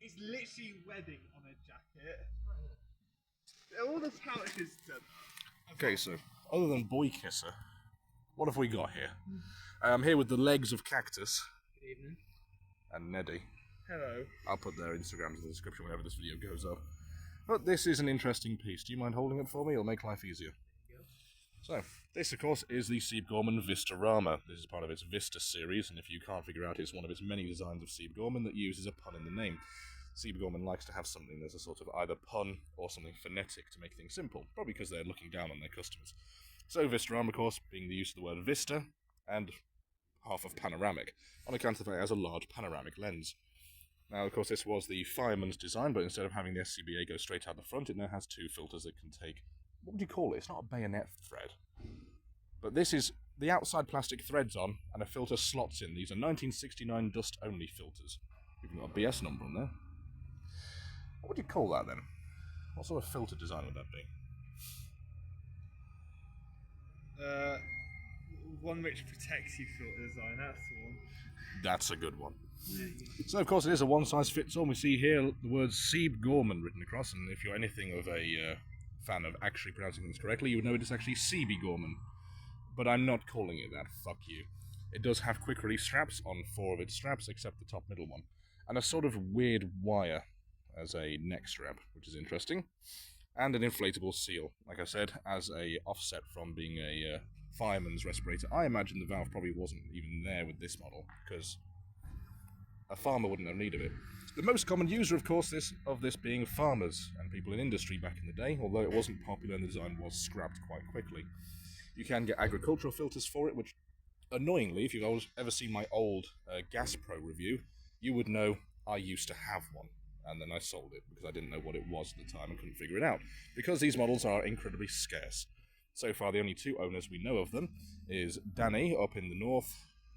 It's literally wedding on a jacket. All the pouches done. Okay, so other than Boy Kisser, what have we got here? I'm here with the legs of Cactus. Good evening. And Neddy. Hello. I'll put their Instagrams in the description whenever this video goes up. But this is an interesting piece. Do you mind holding it for me? It'll make life easier. So, this of course is the Siebe Gorman VistaRama. This is part of its Vista series, and if you can't figure out, it's one of its many designs of Siebe Gorman that uses a pun in the name. Siebe Gorman likes to have something that's a sort of either pun or something phonetic to make things simple, probably because they're looking down on their customers. So VistaRama, of course, being the use of the word Vista, and half of panoramic, on account of the fact it has a large panoramic lens. Now, of course, this was the fireman's design, but instead of having the SCBA go straight out the front, it now has two filters that can take... What would you call it? It's not a bayonet thread. But this is the outside plastic threads on, and a filter slots in. These are 1969 dust-only filters. We've got a BS number on there. What would you call that, then? What sort of filter design would that be? One which protects you filter design, that's the one. That's a good one. So, of course, it is a one-size-fits-all. We see here the words Siebe Gorman written across, and if you're anything of a fan of actually pronouncing things correctly, you would know it is actually Siebe Gorman. But I'm not calling it that, fuck you. It does have quick-release straps on 4 of its straps, except the top middle one, and a sort of weird wire as a neck strap, which is interesting, and an inflatable seal, like I said, as a offset from being a fireman's respirator. I imagine the valve probably wasn't even there with this model, because a farmer wouldn't have need of it. The most common user, of course, of this being farmers and people in industry back in the day, although it wasn't popular and the design was scrapped quite quickly. You can get agricultural filters for it, which, annoyingly, if you've ever seen my old Gas Pro review, you would know I used to have one, and then I sold it, because I didn't know what it was at the time and couldn't figure it out, because these models are incredibly scarce. So far, the only 2 owners we know of them is Danny, up in the north,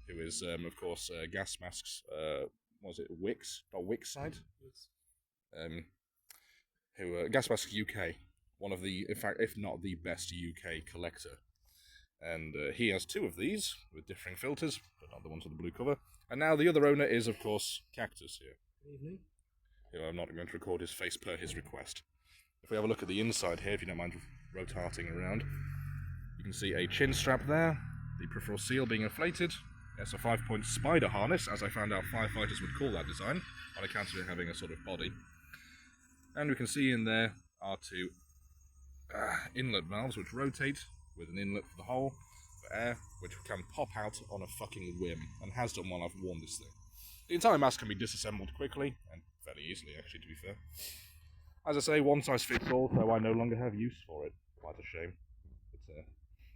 who is, of course, Gas Mask's, was it Wix? Or Wix site? Gas Mask UK, one of the, in fact, if not the best UK collector. And he has 2 of these, with differing filters, but not the ones with the blue cover. And now the other owner is, of course, Cactus here. Good evening. Who I'm not going to record his face per his request. If we have a look at the inside here, if you don't mind rotating around, you can see a chin strap there, the peripheral seal being inflated. It's a 5-point spider harness, as I found out firefighters would call that design, on account of it having a sort of body. And we can see in there are 2 inlet valves which rotate, with an inlet for the hole, for air, which can pop out on a fucking whim, and has done while I've worn this thing. The entire mask can be disassembled quickly, and fairly easily actually, to be fair. As I say, one size fits all, so I no longer have use for it. Quite a shame.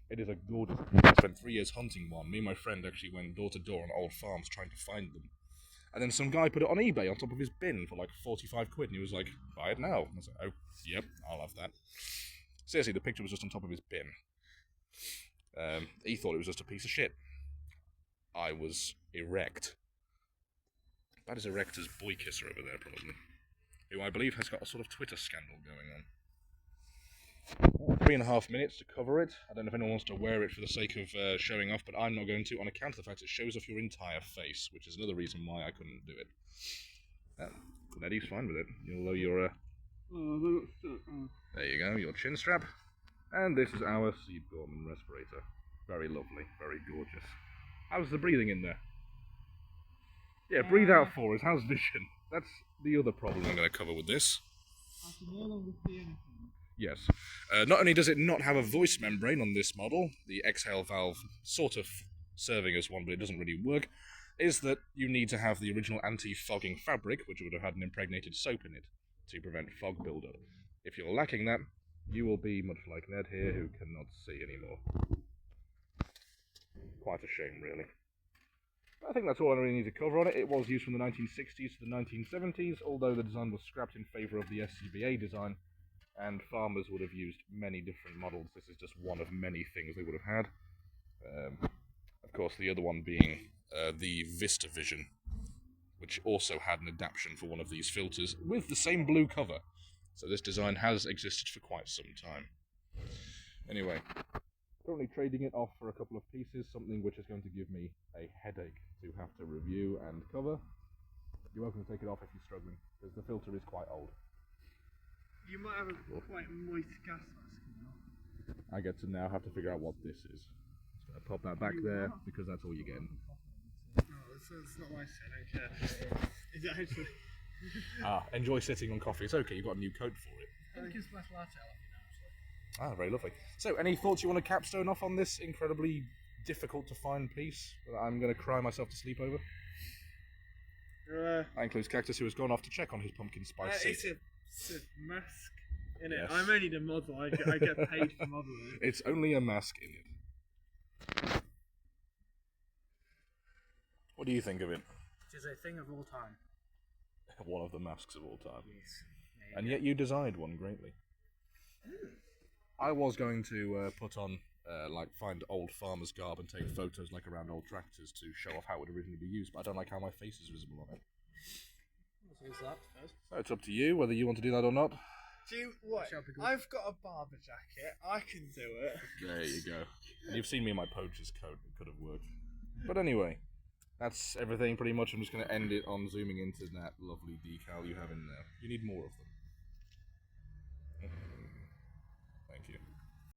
It is a gorgeous thing. I spent 3 years hunting one. Me and my friend actually went door to door on old farms trying to find them. And then some guy put it on eBay on top of his bin for like 45 quid, and he was like, buy it now. And I was like, oh, yep, I'll have that. Seriously, the picture was just on top of his bin. He thought it was just a piece of shit. I was erect. That is Erector's boy kisser over there, probably. Who I believe has got a sort of Twitter scandal going on. 3.5 minutes to cover it. I don't know if anyone wants to wear it for the sake of showing off, but I'm not going to, on account of the fact it shows off your entire face, which is another reason why I couldn't do it. Neddy's fine with it. You'll your there you go, your chin strap. And this is our Siebe Gorman respirator. Very lovely, very gorgeous. How's the breathing in there? Yeah, breathe out for us. How's vision? That's the other problem I'm going to cover with this. I can no longer see anything. Yes. Not only does it not have a voice membrane on this model, the exhale valve sort of serving as one, but it doesn't really work, is that you need to have the original anti-fogging fabric, which would have had an impregnated soap in it, to prevent fog buildup. If you're lacking that, you will be much like Ned here, who cannot see anymore. Quite a shame, really. I think that's all I really need to cover on it. It was used from the 1960s to the 1970s, although the design was scrapped in favour of the SCBA design, and farmers would have used many different models. This is just one of many things they would have had. Of course, the other one being the VistaVision, which also had an adaptation for one of these filters with the same blue cover. So this design has existed for quite some time. Anyway, currently trading it off for a couple of pieces, something which is going to give me a headache to have to review and cover. You're welcome to take it off if you're struggling, because the filter is quite old. You might have a quite moist gas mask now. I get to now have to figure out what this is. Just gonna pop that back there, because that's all you're getting. Oh, it's not my shit, I don't care. Is it actually? Enjoy sitting on coffee. It's okay, you've got a new coat for it. Pumpkin spice latte, I like it now, Very lovely. So, any thoughts you want to capstone off on this incredibly difficult to find piece that I'm going to cry myself to sleep over? That includes Cactus, who has gone off to check on his pumpkin spice seat. It's a mask in it. Yes. I'm only the model. I get paid for modelling it. It's only a mask in it. What do you think of it? It is a thing of all time. One of the masks of all time. Yes. And yet you designed one greatly. I was going to put on, find old farmer's garb and take photos around old tractors to show off how it would originally be used, but I don't like how my face is visible on it. Let's use that first. So it's up to you whether you want to do that or not. Do you what? I've got a barber jacket. I can do it. There you go. And you've seen me in my poacher's coat. It could have worked. But anyway, that's everything pretty much. I'm just going to end it on zooming into that lovely decal you have in there. You need more of them. Thank you.